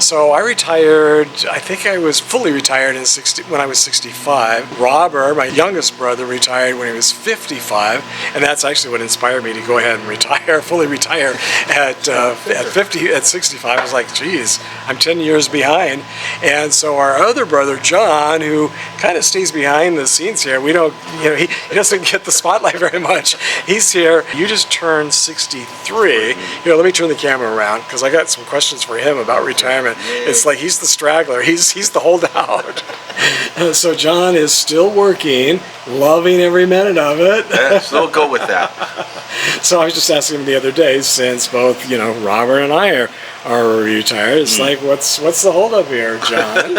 So I retired, I think I was fully retired when I was 65. Robert, my youngest brother, retired when he was 55, and that's actually what inspired me to go ahead and retire, fully retire at 65. I was like, geez, I'm 10 years behind. And so our other brother, John, who kind of stays behind the scenes here, we don't, he doesn't get the spotlight very much. He's here. You just turned 63. Here, let me turn the camera around because I got some questions for him about retirement. It's like he's the straggler. He's the holdout. So John is still working, loving every minute of it. Yes, we'll go with that. So I was just asking him the other day, since both Robert and I are retired. It's like, what's the holdup here, John?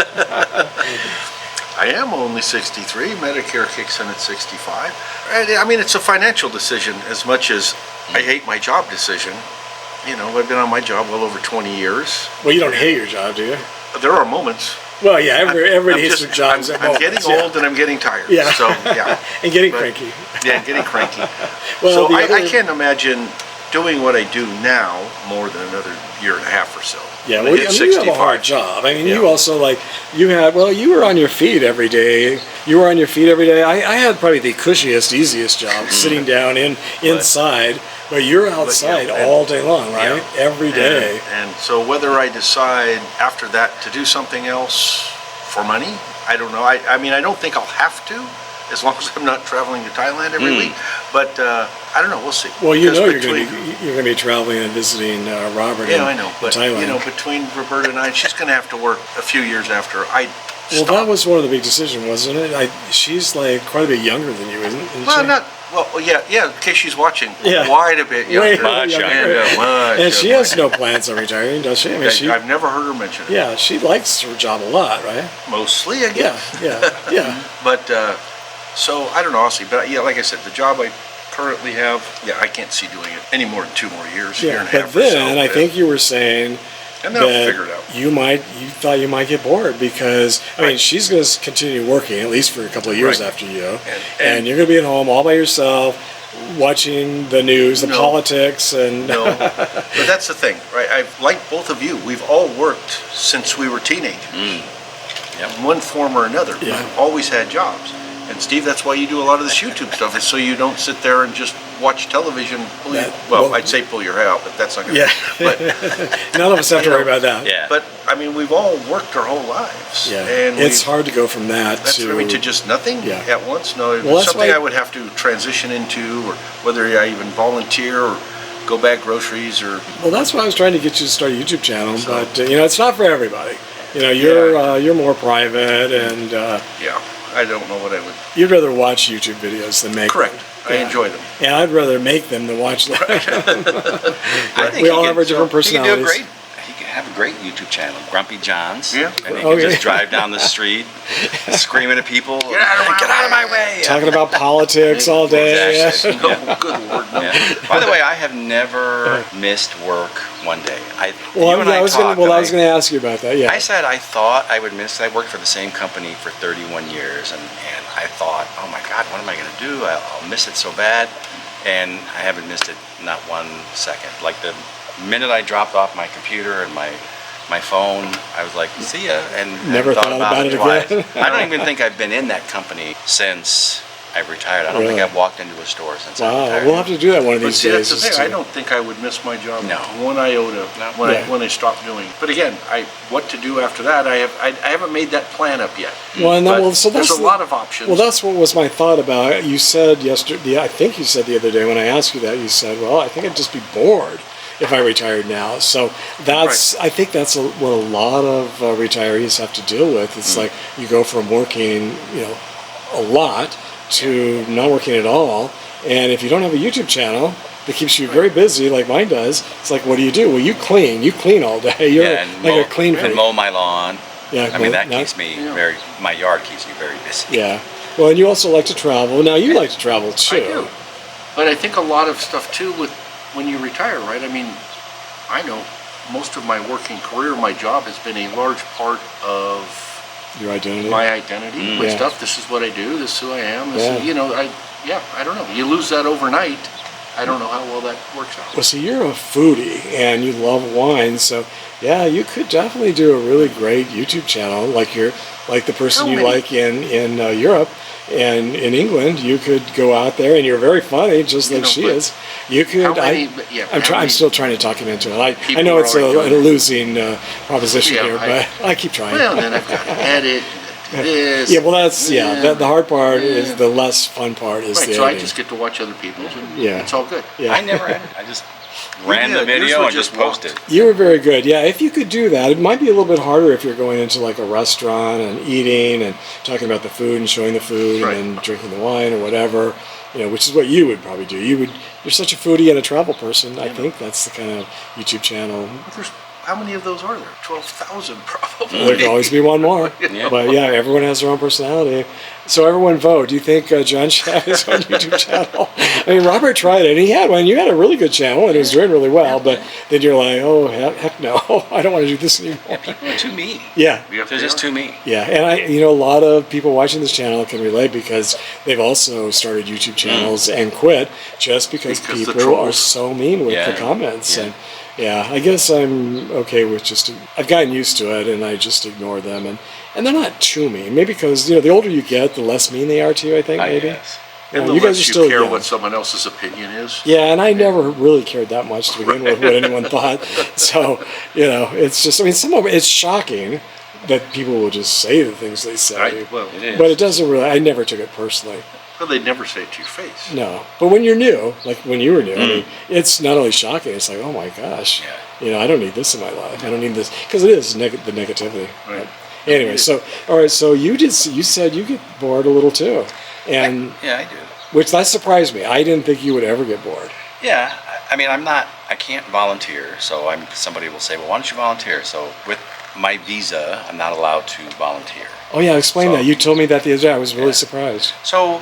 I am only 63. Medicare kicks in at 65. And, I mean, it's a financial decision as much as I hate my job decision. I've been on my job well over 20 years. Well, you don't hate your job, do you? There are moments. Well, yeah, everybody hates their jobs. I'm getting old and I'm getting tired. Yeah. So, yeah. And getting cranky. Yeah, getting cranky. Well, so I can't imagine doing what I do now more than another year and a half or so. Yeah, well, you have a hard job. I mean, you also you were on your feet every day. You were on your feet every day. I had probably the cushiest, easiest job, sitting down inside. But you're outside all day long, right? Yeah. Every day. And so whether I decide after that to do something else for money, I don't know. I mean, I don't think I'll have to, as long as I'm not traveling to Thailand every week. But I don't know. We'll see. Well, you're going to be traveling and visiting Robert. Yeah, I know. But Thailand. between Roberta and I, she's going to have to work a few years after I. Well, that was one of the big decisions, wasn't it? She's like quite a bit younger than you, isn't she? Well, not. Well, yeah. In case she's watching, yeah. Quite a bit younger. Much younger. And she has no plans on retiring, does she? I mean, I've never heard her mention it. Yeah, she likes her job a lot, right? Mostly, I guess. Yeah. But so I don't know. I'll see. But yeah, like I said, the job I currently have, I can't see doing it any more than 2 more years. Yeah, year and a but half or so. then I think you were saying. And then I'll figure it out. You thought you might get bored because I mean she's going to continue working at least for a couple of years after you, and you're going to be at home all by yourself, watching the news, the politics, and no. But that's the thing, right? I've like both of you. We've all worked since we were teenagers, in one form or another. Yeah. We've always had jobs. And Steve, that's why you do a lot of this YouTube stuff, is so you don't sit there and just watch television. I'd say pull your hair out, but that's not going to happen. None of us have to worry about that. Yeah. But I mean, we've all worked our whole lives. Yeah. And it's hard to go from that to just nothing at once. No, well, it's something I would have to transition into, or whether I even volunteer or go bag groceries or. Well, that's why I was trying to get you to start a YouTube channel, but it's not for everybody. You're more private and. I don't know what I would. You'd rather watch YouTube videos than make Correct. them. I enjoy them. And I'd rather make them than watch them. I think we all have our different personalities. He could have a great YouTube channel, Grumpy John's. Yeah. And he could just drive down the street screaming at people, get out of my way. Talking about politics all day. Exactly. No, good Lord, no. Yeah. By the way, I have never missed work one day. I was going to ask you about that. Yeah. I said I thought I would miss. I worked for the same company for 31 years, and I thought, oh my God, what am I going to do? I'll miss it so bad, and I haven't missed it not 1 second. Like the minute I dropped off my computer and my phone, I was like, see ya, and never thought about it twice. again. I don't even think I've been in that company since I've retired. I don't think I've walked into a store since I've retired. We'll have to do that one of these days. That's the thing. I don't think I would miss my job one iota when I stopped doing it. But again, what to do after that, I haven't made that plan up yet. Well, so there's a lot of options. Well, that's what was my thought about it. You said yesterday, I think you said the other day when I asked you that, you said, well, I think I'd just be bored if I retired now. So I think that's what a lot of retirees have to deal with. It's like you go from working, a lot to not working at all. And if you don't have a YouTube channel that keeps you very busy, like mine does, it's like, what do? Well, you clean all day. You're a clean freak. And mow my lawn. Yeah, I mean, that keeps me my yard keeps me very busy. Yeah. Well, and you also like to travel. Now, you like to travel too. I do. But I think a lot of stuff too when you retire, right? I mean, I know most of my working career, my job has been a large part of your identity. My identity with stuff. This is what I do. This is who I am. This is, I don't know. You lose that overnight. I don't know how well that works out. Well, see, you're a foodie and you love wine, so yeah, you could definitely do a really great YouTube channel, like the person How you many- like in Europe and in England. You could go out there, and you're very funny, just like she but is. You could. how many- I'm still trying to talk him into it. I people know are it's already doing a it? losing proposition Yeah, here, but I keep trying. Well, then I've got to edit and do this. Yeah, well, that's the hard part Yeah. is the less fun part is Right, the so I editing. just get to watch other people's, and Yeah. it's all good. Yeah. I never edit. I just ran the did. Yours video were and just just walked. posted. You were very good. Yeah, if you could do that, it might be a little bit harder if you're going into like a restaurant and eating and talking about the food and showing the food Right. and then drinking the wine or whatever, which is what you would probably do. You're such a foodie and a travel person. I think that's the kind of YouTube channel. How many of those are there? 12,000 probably. There could always be one more. Yeah. But yeah, everyone has their own personality. So everyone vote. Do you think John should have his own YouTube channel? I mean, Robert tried it, and he had one. You had a really good channel, and it was doing really well. But then you're like, oh, heck no. I don't want to do this anymore. Yeah, people are too mean. Yeah. They're just too mean. Yeah, and a lot of people watching this channel can relate because they've also started YouTube channels and quit just because Because the people are trolls. so mean with Yeah. the comments. Yeah. And yeah, I guess I'm okay with I've gotten used to it and I just ignore them. And they're not too mean. Maybe because, the older you get, the less mean they are to you, I think, I maybe. guess. And Yeah, the you guys less are you still care young. what someone else's opinion is. Yeah, and I never really cared that much to begin with what anyone thought. So, it's just, some of it's shocking that people will just say the things they say. Right, well, It is. But it doesn't really, I never took it personally. Well, they'd never say it to your face. No. But when you're new, like when you were new, I mean, it's not only shocking, it's like, oh my gosh, I don't need this in my life. I don't need this. Because it is the negativity. Right. But anyway, all right, so you said you get bored a little too. And, Yeah, I do. which that surprised me. I didn't think you would ever get bored. Yeah, I mean, I can't volunteer, so somebody will say, well, why don't you volunteer? So with my visa, I'm not allowed to volunteer. Oh yeah, explain So- that. You told me that the other day. I was really Yeah. surprised. So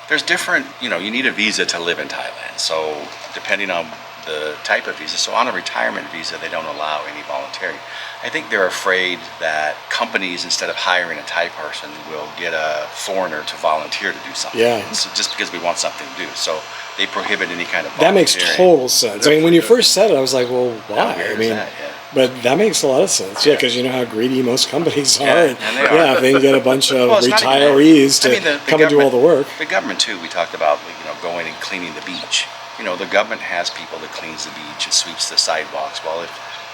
there's different, you need a visa to live in Thailand. So depending on the type of visa, so on a retirement visa, they don't allow any volunteering. I think they're afraid that companies, instead of hiring a Thai person, will get a foreigner to volunteer to do something. Yeah. So just because we want something to do. So they prohibit any kind of That makes volunteering. total sense. I mean, when you first said it, I was like, well, why? How weird I is mean, that? Yeah. but that makes a lot of sense. Yeah, because you know how greedy most companies are. Yeah, and they are. Yeah, if they can get a bunch of Well, it's not even that. retirees to I mean, the come and do all the work. The government too. We talked about going and cleaning the beach. The government has people that cleans the beach and sweeps the sidewalks. Well,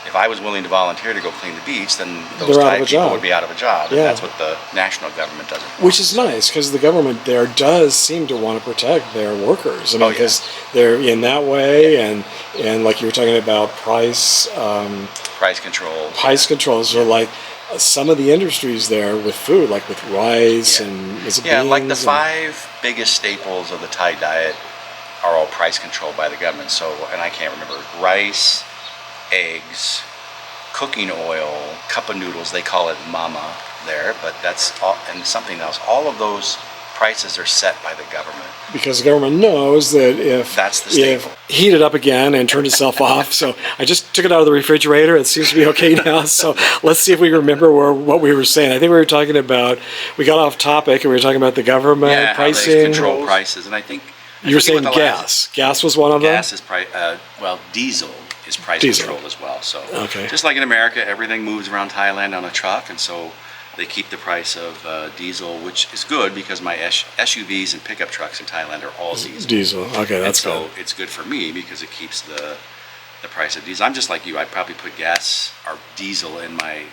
if I was willing to volunteer to go clean the beach, then those They're out Thai of a people job. would be out of a job. And Yeah. that's what the national government doesn't want. Which is nice because the government there does seem to want to protect their workers. I mean, Oh, yeah. because they're in that way, and like you were talking about price Price control. controls. So like some of the industries there with food, like with rice Yeah. and is it Yeah, like the beans and- 5 biggest staples of the Thai diet are all price controlled by the government. So, and I can't remember, rice, eggs, cooking oil, cup of noodles, they call it mama there, but that's all, and something else. All of those prices are set by the government. because the government knows that if That's the staple. heat it up again and turned itself off. So I just took it out of the refrigerator. It seems to be okay now. So let's see if we remember what we were saying. I think we were talking about, we got off topic and we were talking about the government Yeah, how they pricing. control prices, and I think You were forget saying what the last- gas. Gas was one of them? Gas is diesel is price Diesel. controlled as well. So Okay. just like in America, everything moves around Thailand on a truck, and so they keep the price of diesel, which is good because my SUVs and pickup trucks in Thailand are all diesel. Diesel. Okay, that's and so good. it's good for me because it keeps the price of diesel. I'm just like you. I'd probably put gas or diesel in my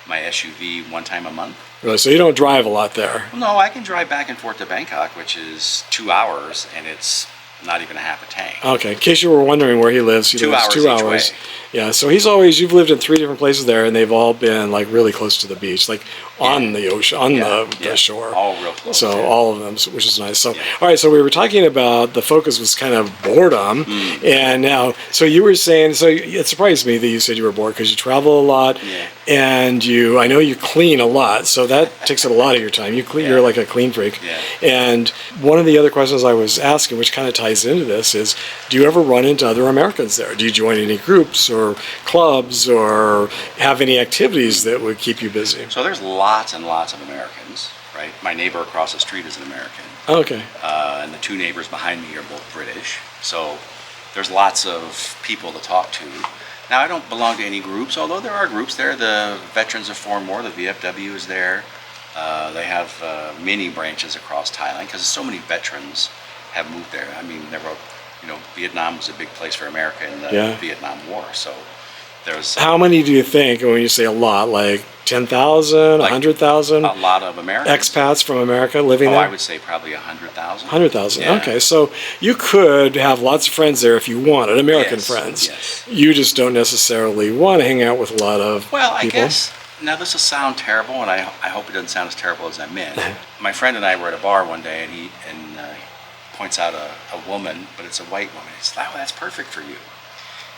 SUV one time a month. Really, so you don't drive a lot there. Well, no, I can drive back and forth to Bangkok, which is 2 hours, and it's not even a half a tank. Okay, in case you were wondering where he lives, he 2 lives hours 2 each hours. way. Yeah, so you've lived in 3 different places there, and they've all been like really close to the beach, like on the ocean, on the shore. All real close. So yeah. all of them, which is nice. So all right, so we were talking about the focus was kind of boredom, and now so you were saying it surprised me that you said you were bored because you travel a lot, Yeah. and I know you clean a lot, so that takes up a lot of your time. You're like a clean freak, Yeah. and one of the other questions I was asking, which kind of ties into this, is do you ever run into other Americans there? Do you join any groups or clubs or have any activities that would keep you busy? So there's lots and lots of Americans, right? My neighbor across the street is an American, Okay. and the 2 neighbors behind me are both British. So there's lots of people to talk to. Now, I don't belong to any groups, although there are groups there. The Veterans of Foreign War, the VFW, is there. They have many branches across Thailand because so many veterans have moved there. I mean, Vietnam was a big place for America in the Vietnam War. So there's how many do you think, when you say a lot, like 10,000, 100,000? A lot of Americans. Expats from America living there? I would say probably 100,000. 100,000. Yeah. Okay, so you could have lots of friends there if you wanted, American friends. Yes. You just don't necessarily want to hang out with a lot of people. I guess, now this will sound terrible, and I hope it doesn't sound as terrible as I meant. My friend and I were at a bar one day, and he points out a woman, but it's a white woman. He said, "Oh, that's perfect for you."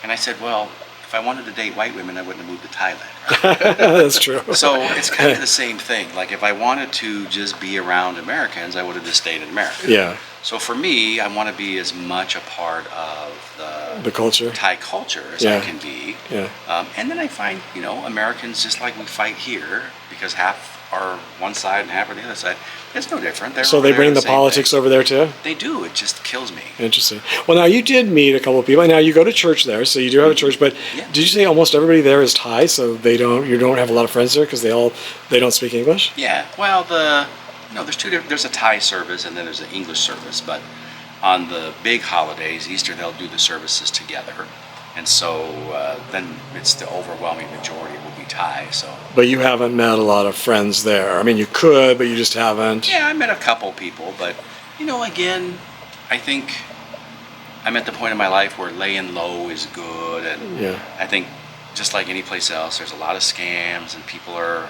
And I said, "Well, if I wanted to date white women, I wouldn't have moved to Thailand." Right? That's true. So it's kind of the same thing. Like if I wanted to just be around Americans, I would have just stayed in America. Yeah. So for me, I want to be as much a part of the culture, Thai culture as I can be. Yeah. And then I find, Americans, just like we fight here, because half are one side and half are the other side, it's no different. So they bring the politics over there too? They do. It just kills me. Interesting. Well, now you did meet a couple of people. Now you go to church there, so you do have a church. But did you say almost everybody there is Thai? So you don't have a lot of friends there because they don't speak English? Yeah. Well, there's two different. There's a Thai service and then there's an English service. But on the big holidays, Easter, they'll do the services together, and so then it's the overwhelming majority will be Thai. So. But you haven't met a lot of friends there. I mean, you could, but you just haven't. Yeah, I met a couple people, but again, I think I'm at the point in my life where laying low is good, and I think just like any place else, there's a lot of scams, and people are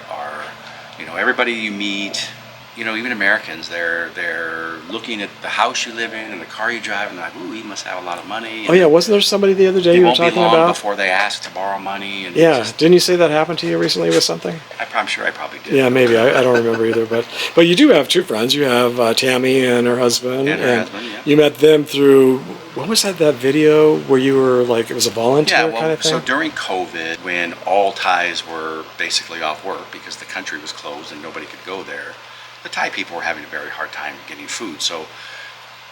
everybody you meet, even Americans, they're looking at the house you live in and the car you drive, and they're like, ooh, he must have a lot of money. Oh yeah, wasn't there somebody the other day you were talking about? It won't be long about? before they ask to borrow money. And didn't you say that happened to you recently with something? I'm sure I probably did. Yeah, maybe. I don't remember either. But you do have two friends. You have Tammy and her husband. And her husband, yeah. You met them through, what was that video where you were like, it was a volunteer kind of thing? So during COVID, when all Thais were basically off work because the country was closed and nobody could go there, the Thai people were having a very hard time getting food. So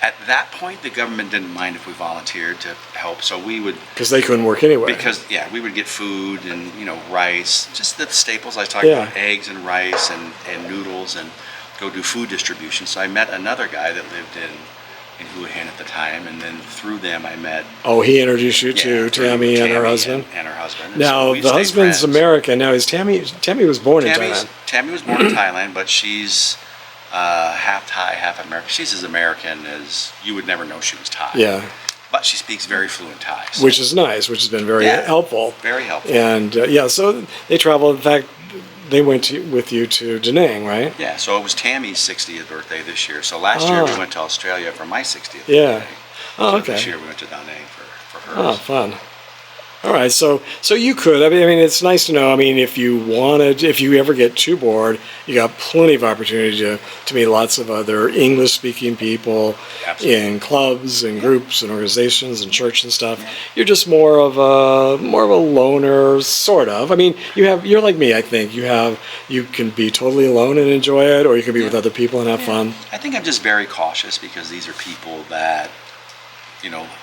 at that point, the government didn't mind if we volunteered to help. So we would... Because they couldn't work anyway. Because, we would get food and, rice, just the staples I was talking about, eggs and rice and noodles, and go do food distribution. So I met another guy that lived in Hua Hin at the time, and then through them I met... Oh, he introduced you to Tammy and her husband? And her husband. And now, so the husband's friends. American. Now, is Tammy was born in Thailand? Tammy was born in Thailand, but she's half Thai, half American. She's as American as you would never know she was Thai. Yeah. But she speaks very fluent Thai. So. Which is nice, which has been very helpful. Very helpful. And, so they traveled. In fact, they went with you to Da Nang, right? Yeah, so it was Tammy's 60th birthday this year. So last year we went to Australia for my 60th birthday. Yeah. Oh, okay. So this year we went to Da Nang for hers. Oh, fun. All right, so you could. I mean, it's nice to know. I mean, if you ever get too bored, you got plenty of opportunity to meet lots of other English-speaking people in clubs and groups and organizations and church and stuff. You're just more of a loner, sort of. I mean, you're like me. I think you can be totally alone and enjoy it, or you can be with other people and have fun. I think I'm just very cautious because these are people that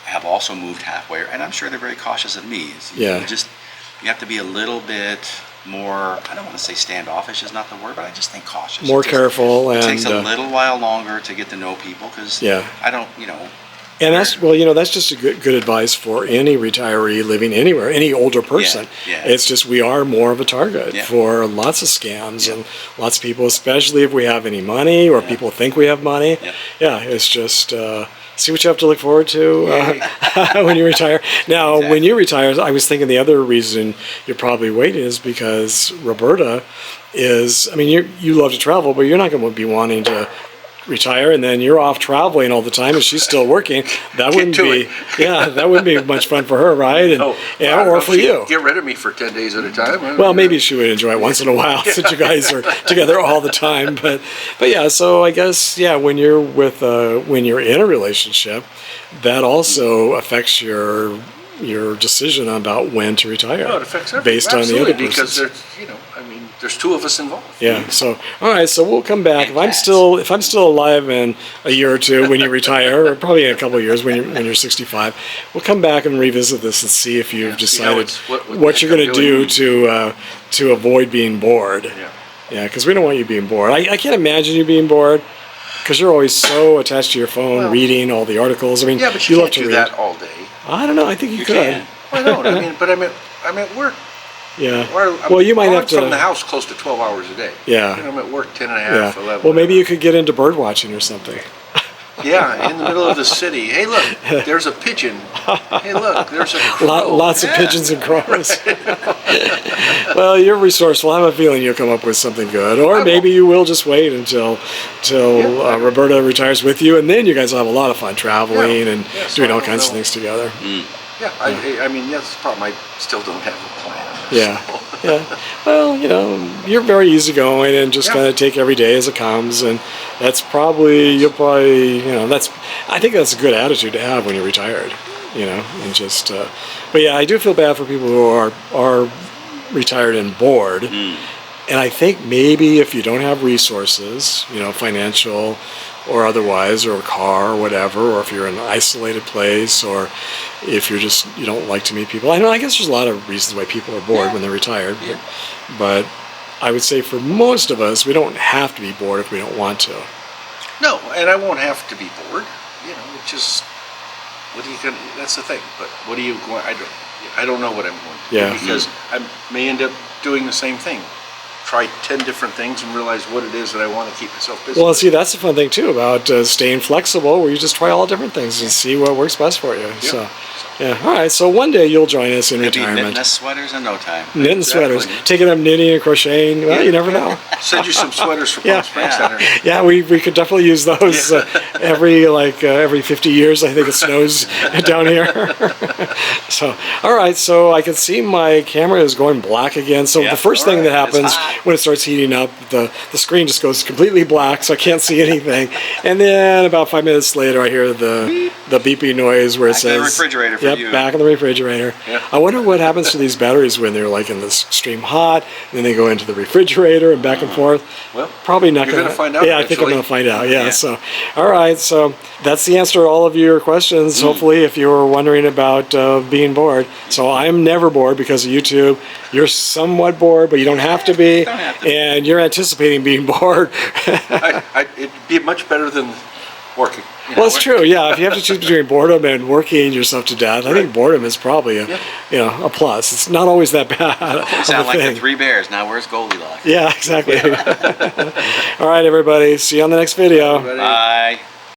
have also moved halfway, and I'm sure they're very cautious of me. You have to be a little bit more, I don't want to say standoffish is not the word, but I just think cautious. More careful. It takes a little while longer to get to know people because I don't, And that's just a good advice for any retiree living anywhere, any older person. It's just we are more of a target for lots of scams and lots of people, especially if we have any money or people think we have money. It's just... see what you have to look forward to when you retire. Now, when you retire, I was thinking the other reason you're probably waiting is because Roberta is, I mean, you love to travel, but you're not going to be wanting to retire and then you're off traveling all the time and she's still working. That wouldn't be much fun for her, right? And, or for you. Get rid of me for 10 days at a time. Well, maybe she would enjoy it once in a while since you guys are together all the time. But so I guess when you're in a relationship, that also affects your decision about when to retire. No, it affects everything. Based on the other person's. Because there's, there's two of us involved. Yeah. So, all right. So we'll come back And if I'm still alive in a year or two when you retire, or probably in a couple of years when you're 65. We'll come back and revisit this and see if you've see how decided it's- what what you're I'm going to do doing. to avoid being bored. Yeah. Yeah, because we don't want you being bored. I can't imagine you being bored because you're always so attached to your phone, Well, reading all the articles. I mean, Yeah, but you love can't to do read. that all day. I don't know. I think you could. can. I don't. I mean, but I'm at work. Yeah. I'm Well, you might gone have to. from the house close to 12 hours a day. Yeah. And I'm at work 10 and a Yeah. half, 11. Well, maybe you could get into bird watching or something. Yeah, in the middle of the city. Hey, look, there's a pigeon. Hey, look, there's a crow. Lots of Yeah. pigeons and crows. Well, you're resourceful. I have a feeling you'll come up with something good, or maybe you will just wait until Roberta retires with you, and then you guys will have a lot of fun traveling and Yeah, so doing I all don't kinds of know. things together. Yeah, I mean, that's the problem. I still don't have a plan. Yeah, So- yeah. Well, you're very easygoing and just Yeah. kind of take every day as it comes, and that's you'll probably, I think that's a good attitude to have when you're retired, and just, but yeah, I do feel bad for people who are retired and bored, and I think maybe if you don't have resources, financial or otherwise, or a car or whatever, or if you're in an isolated place, or if you don't like to meet people. I guess there's a lot of reasons why people are bored when they're retired, but I would say for most of us, we don't have to be bored if we don't want to. No, and I won't have to be bored. It's just, what are you going to, that's the thing. But what are you going, I don't know what I'm going to Yeah. do, because I may end up doing the same thing. Try 10 different things and realize what it is that I want to keep myself busy. Well, see, that's the fun thing too about staying flexible, where you just try all different things and see what works best for you. So, yeah. All right. So one day you'll join us in You'll be knitting retirement. us sweaters in no time. Knitting Exactly. sweaters, taking up knitting and crocheting. Well, you never know. Send you some sweaters from Yeah. Palm Springs Yeah. Center. Yeah, we could definitely use those every 50 years. I think it snows down here. So, all right. So I can see my camera is going black again. So Yeah, the first all thing that right, it's happens hot. when it starts heating up, the screen just goes completely black, so I can't see anything. And then about 5 minutes later, I hear the beeping noise where it Back in the says refrigerator for Yep, you. back in the refrigerator. Yeah. I wonder what happens to these batteries when they're like in this extreme hot, and then they go into the refrigerator and back and forth. Well, Probably not you're going gonna find out Yeah, I think I'm eventually. going to find out. Yeah, Yeah. So, all right. So that's the answer to all of your questions. Hopefully, if you were wondering about being bored. So I'm never bored because of YouTube. You're somewhat bored, but you don't have to be. Don't have to be. And you're anticipating being bored. It'd be much better than working. Well, it's true. Yeah, if you have to choose between boredom and working yourself to death, I think boredom is probably a plus. It's not always that bad. You of a sound like the thing. Three Bears. Now where's Goldilocks? Yeah, exactly. All right, everybody. See you on the next video. Everybody- Bye.